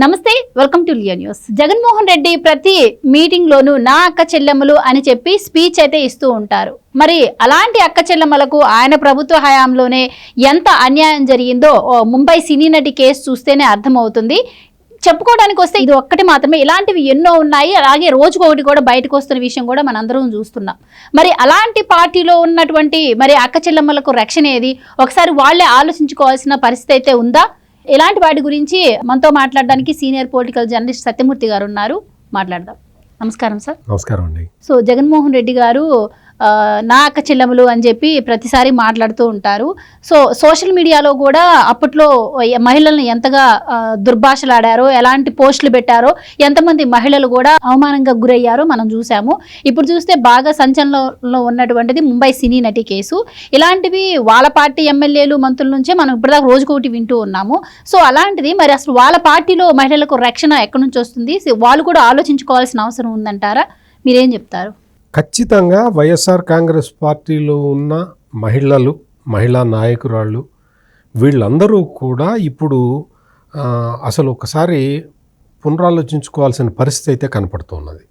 నమస్తే, welcome to Leo news. Jaganmohan Reddy ప్రతి meeting లోనూ నా అక్క చెల్లెమ్మలు అని చెప్పి స్పీచ్ అయితే ఇస్తూ ఉంటారు. మరి అలాంటి అక్క చెల్లెమ్మలకు ఆయన ప్రభుత్వ హయాంలోనే ఎంత అన్యాయం జరిగిందో ముంబై సినీ నటి కేసు చూస్తేనే అర్థమవుతుంది. చెప్పుకోవడానికి వస్తే ఇది ఒక్కటి మాత్రమే, ఇలాంటివి ఎన్నో ఉన్నాయి. అలాగే రోజుకొకటి కూడా బయటకు వస్తున్న విషయం కూడా మనందరం చూస్తున్నాం. మరి అలాంటి పార్టీలో ఉన్నటువంటి మరి అక్క చెల్లెమ్మలకు రక్షణ ఏది? ఒకసారి వాళ్లే ఆలోచించుకోవాల్సిన పరిస్థితి అయితే ఉందా? ఇలాంటి వాటి గురించి మనతో మాట్లాడడానికి సీనియర్ పొలిటికల్ జర్నలిస్ట్ సత్యమూర్తి గారు ఉన్నారు. మాట్లాడదాం. నమస్కారం సార్. నమస్కారం అండి. సో జగన్మోహన్ రెడ్డి గారు నా అక్క చెల్లెములు అని చెప్పి ప్రతిసారి మాట్లాడుతూ ఉంటారు. సో సోషల్ మీడియాలో కూడా అప్పట్లో మహిళలను ఎంతగా దుర్భాషలాడారో, ఎలాంటి పోస్టులు పెట్టారో, ఎంతమంది మహిళలు కూడా అవమానంగా గురయ్యారో మనం చూసాము. ఇప్పుడు చూస్తే బాగా సంచలనంలో ఉన్నటువంటిది ముంబై సినీ నటి కేసు. ఇలాంటివి వాళ్ళ పార్టీ ఎమ్మెల్యేలు, మంత్రుల నుంచే మనం ఇప్పటిదాకా రోజుకొకటి వింటూ ఉన్నాము. సో అలాంటిది మరి అసలు వాళ్ళ పార్టీలో మహిళలకు రక్షణ ఎక్కడి నుంచి వస్తుంది? వాళ్ళు కూడా ఆలోచించుకోవాల్సిన అవసరం ఉందంటారా? మీరేం చెప్తారు? ఖచ్చితంగా వైఎస్ఆర్ కాంగ్రెస్ పార్టీలో ఉన్న మహిళలు, మహిళా నాయకురాళ్ళు వీళ్ళందరూ కూడా ఇప్పుడు అసలు ఒకసారి పునరాలోచించుకోవాల్సిన పరిస్థితి అయితే కనపడుతున్నది.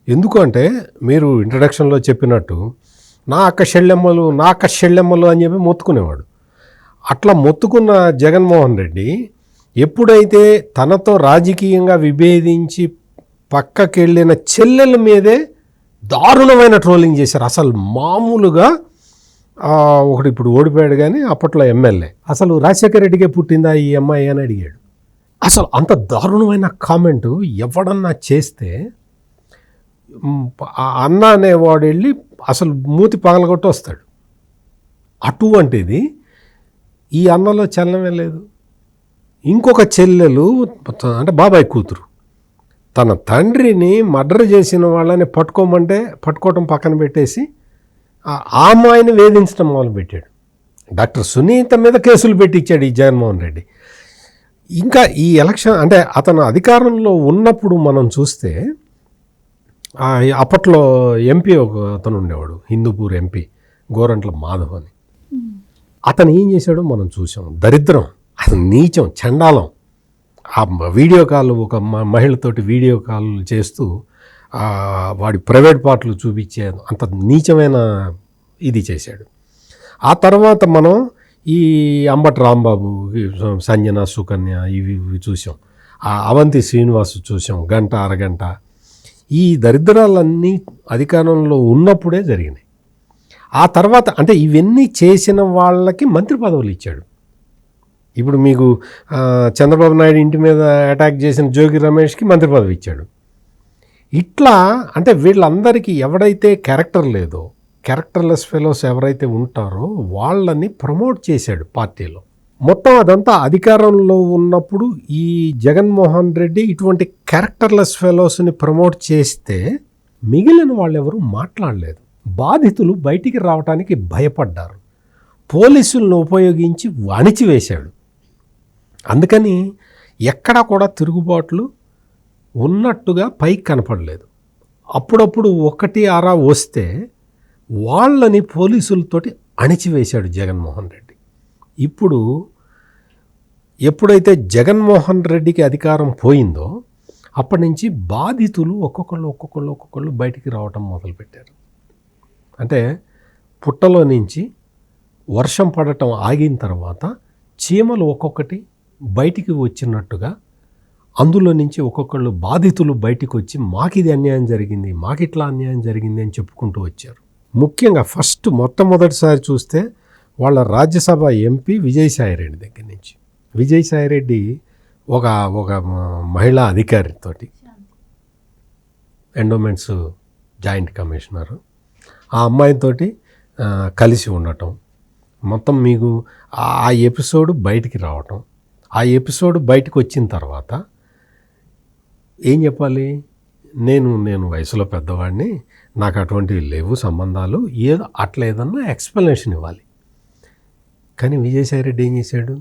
ఎందుకంటే మీరు ఇంట్రడక్షన్లో చెప్పినట్టు నా అక్క చెల్లెమ్మలు అని చెప్పి మొత్తుకునేవాడు. అట్లా మొత్తుకున్న జగన్మోహన్ రెడ్డి ఎప్పుడైతే తనతో రాజకీయంగా విభేదించి పక్కకెళ్ళిన చెల్లెల మీదే దారుణమైన ట్రోలింగ్ చేశారు. అసలు మామూలుగా ఒకటి ఇప్పుడు ఓడిపోయాడు కానీ అప్పట్లో ఎమ్మెల్యే, అసలు రాజశేఖర రెడ్డికే పుట్టిందా ఈ అమ్మాయి అని అడిగాడు. అసలు అంత దారుణమైన కామెంటు ఎవడన్నా చేస్తే అన్న అనేవాడు వెళ్ళి అసలు మూతి పగలగొట్టి వస్తాడు. అటువంటిది ఈ అన్నలో చలనమే లేదు. ఇంకొక చెల్లెలు అంటే బాబాయ్ కూతురు తన తండ్రిని మర్డర్ చేసిన వాళ్ళని పట్టుకోవటం పక్కన పెట్టేసి ఆ అమ్మాయిని వేధించడం మొదలుపెట్టాడు. డాక్టర్ సునీత మీద కేసులు పెట్టించాడు ఈ జగన్మోహన్ రెడ్డి. ఇంకా ఈ ఎలక్షన్ అంటే అతను అధికారంలో ఉన్నప్పుడు మనం చూస్తే అప్పట్లో ఎంపీ ఒక అతను ఉండేవాడు, హిందూపూర్ ఎంపీ గోరంట్ల మాధవ్ అని. అతను ఏం చేశాడో మనం చూసాం. దరిద్రం, అసలు నీచం, చండాలం. ఆ వీడియో కాల్, ఒక మహిళతోటి వీడియో కాల్ చేస్తూ వాడి ప్రైవేట్ పార్ట్లు చూపించే అంత నీచమైన ఇది చేశాడు. ఆ తర్వాత మనం ఈ అంబటి రాంబాబు, సంజన, సుకన్య ఇవి చూసాం. ఆ అవంతి శ్రీనివాసు చూసాం, గంట అరగంట. ఈ దరిద్రాలన్నీ అధికారంలో ఉన్నప్పుడే జరిగినాయి. ఆ తర్వాత అంటే ఇవన్నీ చేసిన వాళ్ళకి మంత్రి పదవులు ఇచ్చాడు. ఇప్పుడు మీకు చంద్రబాబు నాయుడు ఇంటి మీద అటాక్ చేసిన జోగి రమేష్కి మంత్రి పదవి ఇచ్చాడు. ఇట్లా అంటే వీళ్ళందరికీ ఎవడైతే క్యారెక్టర్ లేదో, క్యారెక్టర్లెస్ ఫెలోస్ ఎవరైతే ఉంటారో వాళ్ళని ప్రమోట్ చేశాడు పార్టీలో. మొత్తం అదంతా అధికారంలో ఉన్నప్పుడు ఈ జగన్మోహన్ రెడ్డి ఇటువంటి క్యారెక్టర్లెస్ ఫెలోస్ని ప్రమోట్ చేస్తే మిగిలిన వాళ్ళు ఎవరు మాట్లాడలేదు. బాధితులు బయటికి రావడానికి భయపడ్డారు. పోలీసులను ఉపయోగించి అణిచివేశాడు. అందుకని ఎక్కడా కూడా తిరుగుబాట్లు ఉన్నట్టుగా పైకి కనపడలేదు. అప్పుడప్పుడు ఒకటి ఆరా వస్తే వాళ్ళని పోలీసులతోటి అణిచివేశాడు జగన్మోహన్ రెడ్డి. ఇప్పుడు ఎప్పుడైతే జగన్మోహన్ రెడ్డికి అధికారం పోయిందో అప్పటి నుంచి బాధితులు ఒక్కొక్కళ్ళు బయటికి రావటం మొదలుపెట్టారు. అంటే పుట్టలో నుంచి వర్షం పడటం ఆగిన తర్వాత చీమలు ఒక్కొక్కటి బయటికి వచ్చినట్టుగా అందులో నుంచి ఒక్కొక్కళ్ళు బాధితులు బయటికి వచ్చి మాకిది అన్యాయం జరిగింది, మాకిట్లా అన్యాయం జరిగింది అని చెప్పుకుంటూ వచ్చారు. ముఖ్యంగా మొట్టమొదటిసారి చూస్తే వాళ్ళ రాజ్యసభ ఎంపీ విజయసాయిరెడ్డి దగ్గర నుంచి. విజయసాయిరెడ్డి ఒక మహిళా అధికారితోటి, ఎండోమెంట్స్ జాయింట్ కమిషనర్, ఆ అమ్మాయితోటి కలిసి ఉండటం, మొత్తం మీకు ఆ ఎపిసోడ్ బయటికి రావటం. ఆ ఎపిసోడ్ బయటకు వచ్చిన తర్వాత ఏం చెప్పాలి? నేను వయసులో పెద్దవాడిని, నాకు అటువంటివి లేవు సంబంధాలు, ఏదో అట్లా ఏదన్నా ఎక్స్ప్లెనేషన్ ఇవ్వాలి. కానీ విజయసాయిరెడ్డి ఏం చేశాడు?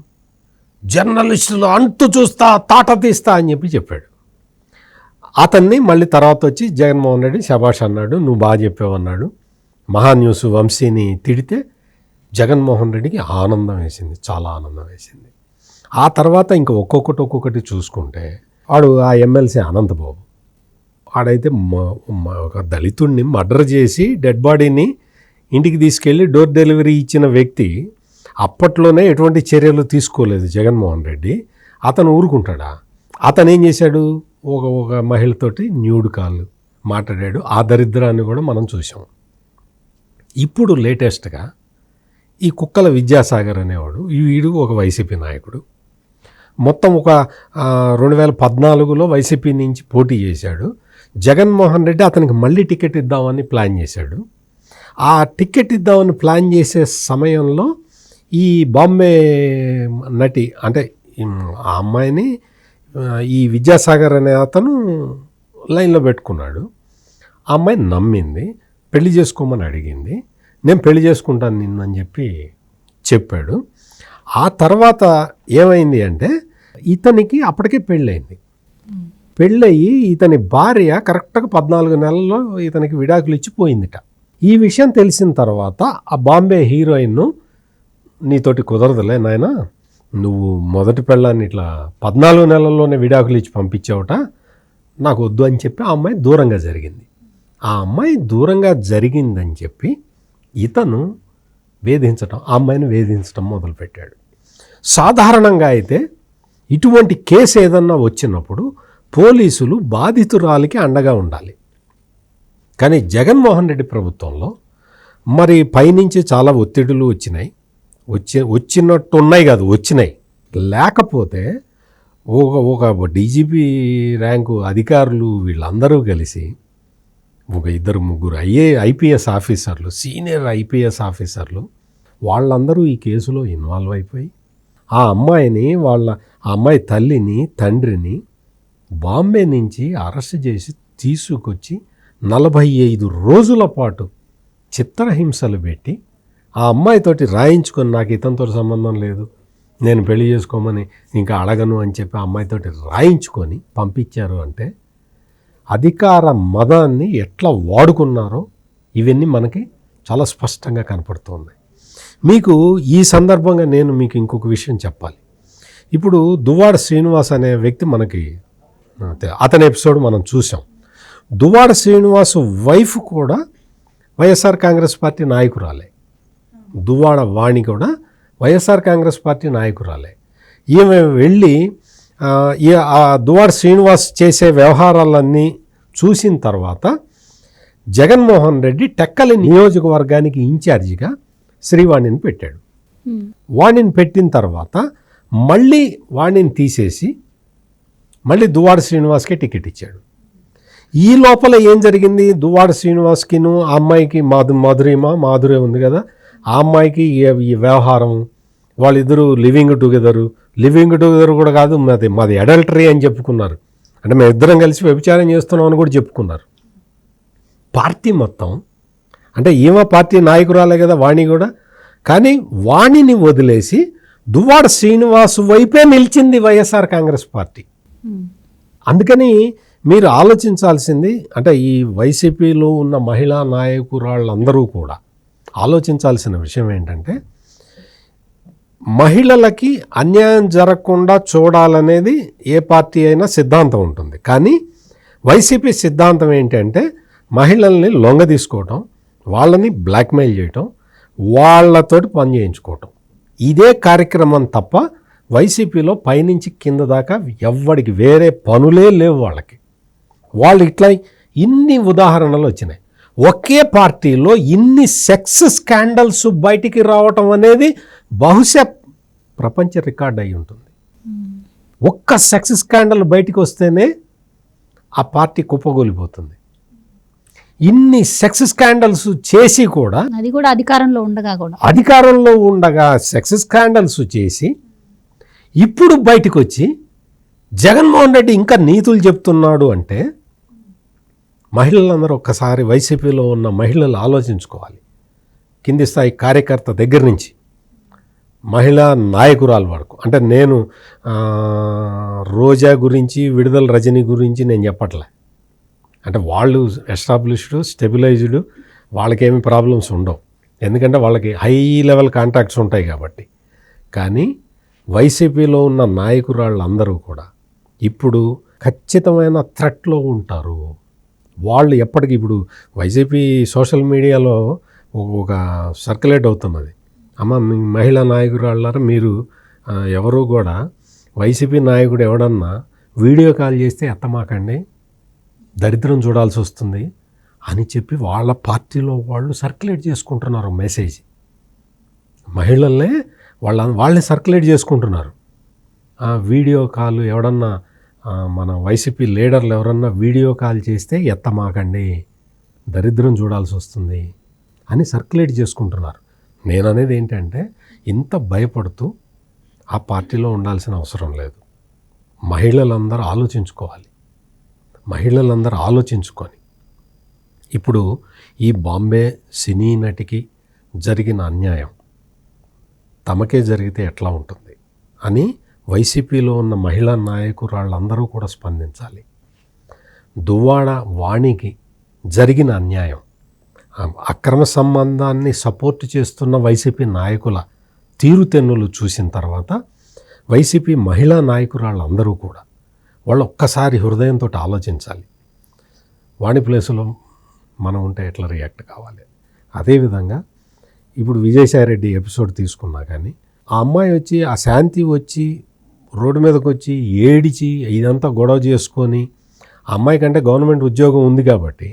జర్నలిస్టులు అంటూ చూస్తా, తాట తీస్తా అని చెప్పాడు. అతన్ని మళ్ళీ తర్వాత వచ్చి జగన్మోహన్ రెడ్డి శభాష్ అన్నాడు, నువ్వు బాగా చెప్పావన్నాడు. మహాన్యూస్ వంశీని తిడితే జగన్మోహన్ రెడ్డికి ఆనందం వేసింది, చాలా ఆనందం వేసింది. ఆ తర్వాత ఇంకా ఒక్కొక్కటి చూసుకుంటే వాడు ఆ ఎమ్మెల్సీ అనంతబాబు వాడైతే ఒక దళితుడిని మర్డర్ చేసి డెడ్ బాడీని ఇంటికి తీసుకెళ్ళి డోర్ డెలివరీ ఇచ్చిన వ్యక్తి అప్పట్లోనే ఎటువంటి చర్యలు తీసుకోలేదు జగన్మోహన్ రెడ్డి. అతను ఊరుకుంటాడా? అతను ఏం చేశాడు? ఒక మహిళతోటి న్యూడ్ కాల్ మాట్లాడాడు. ఆ దరిద్రాన్ని కూడా మనం చూసాం. ఇప్పుడు లేటెస్ట్గా ఈ కుక్కల విద్యాసాగర్ అనేవాడు, వీడు ఒక వైసీపీ నాయకుడు. మొత్తం ఒక 2014లో వైసీపీ నుంచి పోటీ చేశాడు. జగన్మోహన్ రెడ్డి అతనికి మళ్ళీ టికెట్ ఇద్దామని ప్లాన్ చేశాడు. ఆ టికెట్ ఇద్దామని ప్లాన్ చేసే సమయంలో ఈ బాంబే నటి అంటే ఆ అమ్మాయిని ఈ విద్యాసాగర్ అనే అతను లైన్లో పెట్టుకున్నాడు. ఆ అమ్మాయి నమ్మింది, పెళ్లి చేసుకోమని అడిగింది. నేను పెళ్లి చేసుకుంటాను నిన్ను అని చెప్పాడు. ఆ తర్వాత ఏమైంది అంటే ఇతనికి అప్పటికే పెళ్ళయింది. పెళ్ళయి ఇతని భార్య కరెక్ట్గా 14 నెలల్లో ఇతనికి విడాకులు ఇచ్చి పోయిందిట. ఈ విషయం తెలిసిన తర్వాత ఆ బాంబే హీరోయిన్, నీతోటి కుదరదులే నాయన, నువ్వు మొదటి పెళ్ళాన్ని ఇట్లా 14 నెలల్లోనే విడాకులు ఇచ్చి పంపించావుట, నాకు వద్దు అని చెప్పి ఆ అమ్మాయి దూరంగా జరిగింది. ఆ అమ్మాయి దూరంగా జరిగిందని చెప్పి ఇతను వేధించటం, ఆ అమ్మాయిని వేధించడం మొదలుపెట్టాడు. సాధారణంగా అయితే ఇటువంటి కేసు ఏదన్నా వచ్చినప్పుడు పోలీసులు బాధితురాలికి అండగా ఉండాలి. కానీ జగన్మోహన్ రెడ్డి ప్రభుత్వంలో మరి పైనుంచి చాలా ఒత్తిడులు వచ్చినట్టున్నాయి కాదు, వచ్చినాయి. లేకపోతే ఒక డీజీపీ ర్యాంకు అధికారులు వీళ్ళందరూ కలిసి ఒక 2-3 ఐపీఎస్ ఆఫీసర్లు, సీనియర్ ఐపీఎస్ ఆఫీసర్లు, వాళ్ళందరూ ఈ కేసులో ఇన్వాల్వ్ అయిపోయి ఆ అమ్మాయిని ఆ అమ్మాయి తల్లిని తండ్రిని బాంబే నుంచి అరెస్ట్ చేసి తీసుకొచ్చి 45 రోజుల పాటు చిత్రహింసలు పెట్టి ఆ అమ్మాయితోటి రాయించుకొని, నాకు ఇతనితో సంబంధం లేదు, నేను పెళ్లి చేసుకోమని ఇంకా అడగను అని చెప్పి ఆ అమ్మాయితోటి రాయించుకొని పంపించారు. అంటే అధికార మదాన్ని ఎట్లా వాడుకున్నారో ఇవన్నీ మనకి చాలా స్పష్టంగా కనపడుతుంది. మీకు ఈ సందర్భంగా నేను మీకు ఇంకొక విషయం చెప్పాలి. ఇప్పుడు దువ్వాడ శ్రీనివాస్ అనే వ్యక్తి మనకి అతని ఎపిసోడ్ మనం చూసాం. దువ్వాడ శ్రీనివాస్ వైఫ్ కూడా వైఎస్ఆర్ కాంగ్రెస్ పార్టీ నాయకురాలే. దువ్వాడ వాణి కూడా వైఎస్ఆర్ కాంగ్రెస్ పార్టీ నాయకురాలే. ఈమె వెళ్ళి ఆ దువ్వాడ శ్రీనివాస్ చేసే వ్యవహారాలన్నీ చూసిన తర్వాత జగన్మోహన్ రెడ్డి టెక్కలి నియోజకవర్గానికి ఇన్ఛార్జిగా శ్రీవాణిని పెట్టాడు. వాణిని పెట్టిన తర్వాత మళ్ళీ వాణిని తీసేసి మళ్ళీ దువ్వాడ శ్రీనివాస్కే టికెట్ ఇచ్చాడు. ఈ లోపల ఏం జరిగింది? దువ్వాడ శ్రీనివాస్కిను ఆ అమ్మాయికి మాధురి ఉంది కదా, ఆ అమ్మాయికి ఈ వ్యవహారం, వాళ్ళిద్దరూ లివింగ్ టుగెదర్ కూడా కాదు, మాది అడల్టరీ అని చెప్పుకున్నారు. అంటే మేము ఇద్దరం కలిసి వ్యభిచారం చేస్తున్నాం అని కూడా చెప్పుకున్నారు. పార్టీ మొత్తం, అంటే ఈమె పార్టీ నాయకురాలే కదా వాణి కూడా, కానీ వాణిని వదిలేసి దువ్వాడ శ్రీనివాస్ వైపే నిలిచింది వైఎస్ఆర్ కాంగ్రెస్ పార్టీ. అందుకని మీరు ఆలోచించాల్సింది, అంటే ఈ వైసీపీలో ఉన్న మహిళా నాయకురాళ్ళందరూ కూడా ఆలోచించాల్సిన విషయం ఏంటంటే, మహిళలకి అన్యాయం జరగకుండా చూడాలనేది ఏ పార్టీ అయినా సిద్ధాంతం ఉంటుంది. కానీ వైసీపీ సిద్ధాంతం ఏంటంటే మహిళల్ని లొంగ తీసుకోవటం, వాళ్ళని బ్లాక్మెయిల్ చేయటం, వాళ్ళతోటి పని చేయించుకోవటం, ఇదే కార్యక్రమం తప్ప వైసీపీలో పైనుంచి కింద దాకా ఎవ్వడికి వేరే పనులే లేవు వాళ్ళకి. వాళ్ళు ఇట్లా ఇన్ని ఉదాహరణలు వచ్చినాయి. ఒకే పార్టీలో ఇన్ని సెక్స్ స్కాండల్స్ బయటికి రావటం అనేది బహుశా ప్రపంచ రికార్డ్ అయి ఉంటుంది. ఒక్క సెక్స్ స్కాండల్ బయటికి వస్తేనే ఆ పార్టీ కుప్పగూలిపోతుంది. ఇన్ని సెక్స్ స్కాండల్స్ చేసి కూడా, అది కూడా అధికారంలో ఉండగా సెక్స్ స్కాండల్స్ చేసి ఇప్పుడు బయటకు వచ్చి జగన్మోహన్ రెడ్డి ఇంకా నీతులు చెప్తున్నాడు అంటే మహిళలందరూ ఒక్కసారి వైసీపీలో ఉన్న మహిళలు ఆలోచించుకోవాలి. కింది స్థాయి కార్యకర్త దగ్గర నుంచి మహిళా నాయకురాల వరకు. అంటే నేను రోజా గురించి, విడుదల రజనీ గురించి నేను చెప్పట్లే. అంటే వాళ్ళు ఎస్టాబ్లిష్డ్, స్టెబిలైజ్డ్, వాళ్ళకేమీ ప్రాబ్లమ్స్ ఉండవు, ఎందుకంటే వాళ్ళకి హై లెవెల్ కాంటాక్ట్స్ ఉంటాయి కాబట్టి. కానీ వైసీపీలో ఉన్న నాయకురాళ్ళందరూ కూడా ఇప్పుడు ఖచ్చితమైన థ్రెట్లో ఉంటారు. వాళ్ళు ఎప్పటికీ ఇప్పుడు వైసీపీ సోషల్ మీడియాలో ఒక సర్క్యులేట్ అవుతున్నది, అమ్మ మీ మహిళా నాయకురాళ్ళారా మీరు ఎవరు కూడా వైసీపీ నాయకుడు ఎవడన్నా వీడియో కాల్ చేస్తే ఎత్తమాకండి, దరిద్రం చూడాల్సి వస్తుంది అని చెప్పి వాళ్ళ పార్టీలో వాళ్ళు సర్క్యులేట్ చేసుకుంటున్నారు మెసేజ్. మహిళల్నే వాళ్ళే సర్క్యులేట్ చేసుకుంటున్నారు. వీడియో కాల్ ఎవడన్నా మన వైసీపీ లీడర్లు ఎవరన్నా వీడియో కాల్ చేస్తే ఎత్తమాకండి, దరిద్రం చూడాల్సి వస్తుంది అని సర్క్యులేట్ చేసుకుంటున్నారు. నేను అనేది ఏంటంటే ఇంత భయపడుతూ ఆ పార్టీలో ఉండాల్సిన అవసరం లేదు. మహిళలందరూ ఆలోచించుకోవాలి. మహిళలందరూ ఆలోచించుకొని ఇప్పుడు ఈ బాంబే సినీ నటికి జరిగిన అన్యాయం తమకే జరిగితే ఎట్లా ఉంటుంది అని వైసీపీలో ఉన్న మహిళా నాయకురాళ్ళందరూ కూడా స్పందించాలి. దువ్వాడ వాణికి జరిగిన అన్యాయం, అక్రమ సంబంధాన్ని సపోర్ట్ చేస్తున్న వైసీపీ నాయకుల తీరుతెన్నులు చూసిన తర్వాత వైసీపీ మహిళా నాయకురాళ్ళందరూ కూడా వాళ్ళు ఒక్కసారి హృదయంతో ఆలోచించాలి. వాణి ప్లేసులో మనం ఉంటే ఎట్లా రియాక్ట్ కావాలి. అదేవిధంగా ఇప్పుడు విజయసాయిరెడ్డి ఎపిసోడ్ తీసుకున్నా కానీ ఆ అమ్మాయి వచ్చి ఆ శాంతి వచ్చి రోడ్డు మీదకి వచ్చి ఏడిచి ఇదంతా గొడవ చేసుకొని, ఆ అమ్మాయి కంటే గవర్నమెంట్ ఉద్యోగం ఉంది కాబట్టి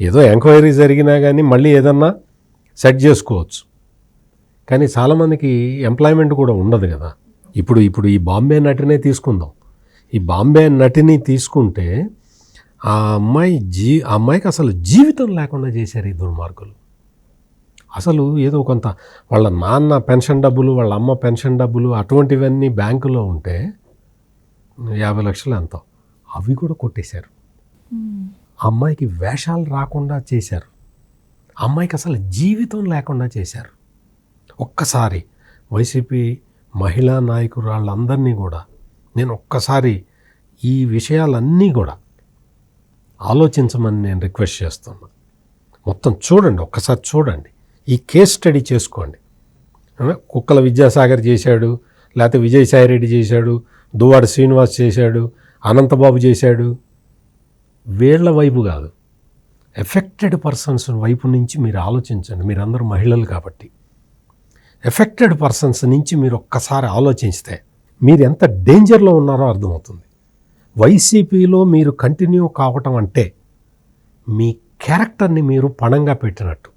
ఏదో ఎంక్వైరీ జరిగినా కానీ మళ్ళీ ఏదన్నా సెట్ చేసుకోవచ్చు. కానీ చాలామందికి ఎంప్లాయ్మెంట్ కూడా ఉండదు కదా. ఇప్పుడు ఈ బాంబే నటినే తీసుకుందాం. ఈ బాంబే నటిని తీసుకుంటే ఆ అమ్మాయికి అసలు జీవితం లేకుండా చేశారు ఈ దుర్మార్గులు. అసలు ఏదో కొంత వాళ్ళ నాన్న పెన్షన్ డబ్బులు, వాళ్ళ అమ్మ పెన్షన్ డబ్బులు అటువంటివన్నీ బ్యాంకులో ఉంటే 50 లక్షలు ఎంతో అవి కూడా కొట్టేశారు. అమ్మాయికి వేషాలు రాకుండా చేశారు. అమ్మాయికి అసలు జీవితం లేకుండా చేశారు. ఒక్కసారి వైసీపీ మహిళా నాయకురాళ్ళందరినీ కూడా నేను ఒక్కసారి ఈ విషయాలన్నీ కూడా ఆలోచించమని నేను రిక్వెస్ట్ చేస్తున్నా. మొత్తం చూడండి, ఒక్కసారి చూడండి, ఈ కేస్ స్టడీ చేసుకోండి. కుక్కల విద్యాసాగర్ చేశాడు, లేకపోతే విజయసాయిరెడ్డి చేశాడు, దువ్వాడ శ్రీనివాస్ చేశాడు, అనంతబాబు చేశాడు. వీళ్ళ వైపు కాదు, ఎఫెక్టెడ్ పర్సన్స్ వైపు నుంచి మీరు ఆలోచించండి. మీరందరూ మహిళలు కాబట్టి ఎఫెక్టెడ్ పర్సన్స్ నుంచి మీరు ఒక్కసారి ఆలోచిస్తే మీరు ఎంత డేంజర్లో ఉన్నారో అర్థమవుతుంది. వైసీపీలో మీరు కంటిన్యూ కావటం అంటే మీ క్యారెక్టర్ని మీరు పణంగా పెట్టినట్టు.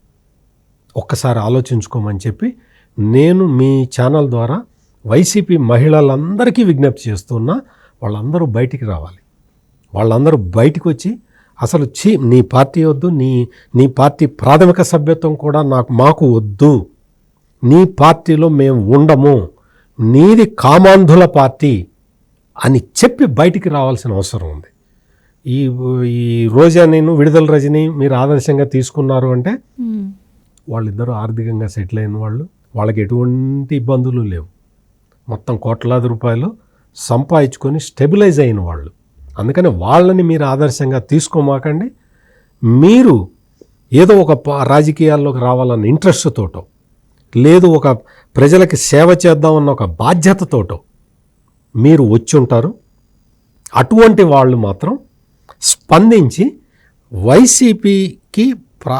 ఒక్కసారి ఆలోచించుకోమని చెప్పి నేను మీ ఛానల్ ద్వారా వైసీపీ మహిళలందరికీ విజ్ఞప్తి చేస్తున్నా. వాళ్ళందరూ బయటికి రావాలి. వాళ్ళందరూ బయటికి వచ్చి అసలు నీ పార్టీ వద్దు, నీ పార్టీ ప్రాథమిక సభ్యత్వం కూడా మాకు వద్దు, నీ పార్టీలో మేము ఉండము, నీది కామాంధుల పార్టీ అని చెప్పి బయటికి రావాల్సిన అవసరం ఉంది. ఈ రోజా నేను విడుదల రజని మీరు ఆదర్శంగా తీసుకున్నారు అంటే వాళ్ళిద్దరూ ఆర్థికంగా సెటిల్ అయిన వాళ్ళు, వాళ్ళకి ఎటువంటి ఇబ్బందులు లేవు, మొత్తం కోట్లాది రూపాయలు సంపాదించుకొని స్టెబిలైజ్ అయిన వాళ్ళు. అందుకని వాళ్ళని మీరు ఆదర్శంగా తీసుకోమాకండి. మీరు ఏదో ఒక రాజకీయాల్లోకి రావాలన్న ఇంట్రెస్ట్ తోటో, లేదు ఒక ప్రజలకి సేవ చేద్దామన్న ఒక బాధ్యతతోటో మీరు వచ్చి ఉంటారు. అటువంటి వాళ్ళు మాత్రం స్పందించి వైసీపీకి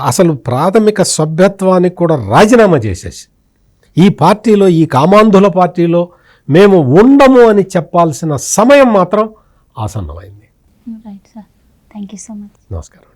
అసలు ప్రాథమిక సభ్యత్వానికి కూడా రాజీనామా చేసేసి ఈ పార్టీలో, ఈ కామాంధుల పార్టీలో మేము ఉండము అని చెప్పాల్సిన సమయం మాత్రం ఆసన్నమైంది. Right sir, thank you so much. నమస్కారం.